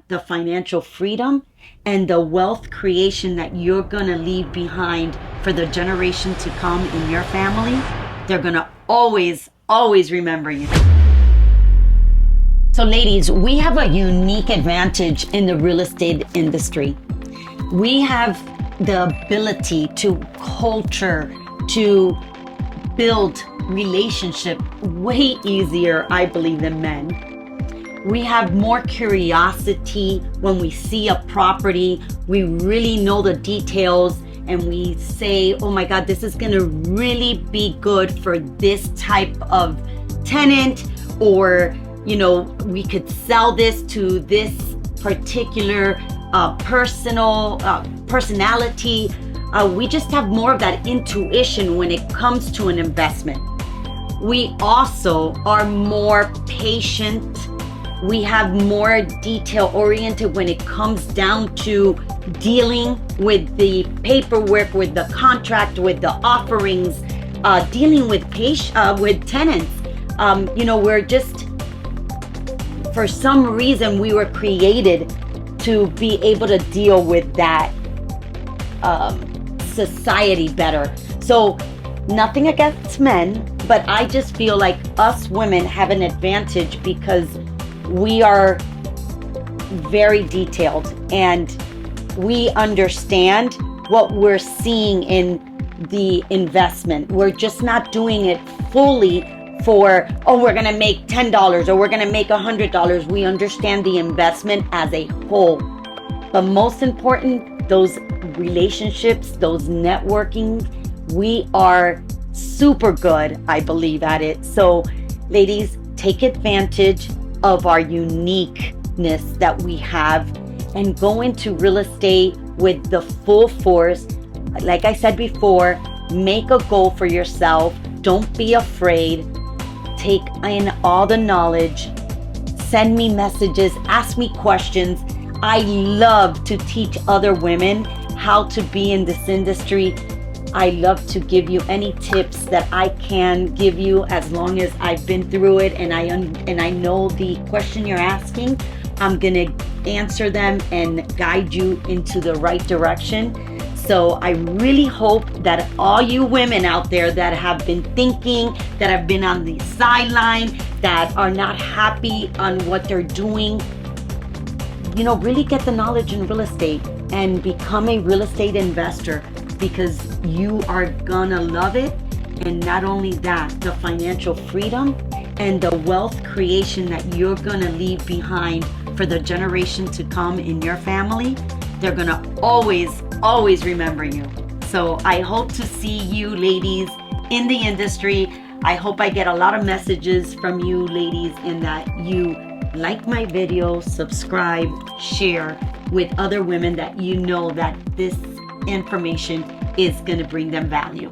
the financial freedom and the wealth creation that you're going to leave behind for the generation to come in your family, they're going to always, always remember you. So ladies, we have a unique advantage in the real estate industry. We have the ability to culture, to build relationship way easier, I believe, than men. We have more curiosity when we see a property. We really know the details and we say, oh my God, this is gonna really be good for this type of tenant, or we could sell this to this particular personality. We just have more of that intuition when it comes to an investment. We also are more patient. We have more detail oriented when it comes down to dealing with the paperwork, with the contract, with the offerings, dealing with tenants. We're just, for some reason, we were created to be able to deal with that society better. So nothing against men, but I just feel like us women have an advantage because we are very detailed and we understand what we're seeing in the investment. We're just not doing it fully for, we're gonna make $10 or we're gonna make $100. We understand the investment as a whole. But most important, those relationships, those networking, we are super good, I believe, at it. So ladies, take advantage of our uniqueness that we have and go into real estate with the full force. Like I said before, make a goal for yourself. Don't be afraid. Take in all the knowledge. Send me messages, ask me questions. I love to teach other women how to be in this industry. I love to give you any tips that I can give you as long as I've been through it and I know the question you're asking. I'm gonna answer them and guide you into the right direction. So I really hope that all you women out there that have been thinking, that have been on the sideline, that are not happy on what they're doing, really get the knowledge in real estate and become a real estate investor, because you are gonna love it. And not only that, the financial freedom and the wealth creation that you're gonna leave behind for the generation to come in your family, they're gonna always, always remember you. So I hope to see you ladies in the industry. I hope I get a lot of messages from you ladies and that you like my video, subscribe, share with other women that you know that this information is going to bring them value.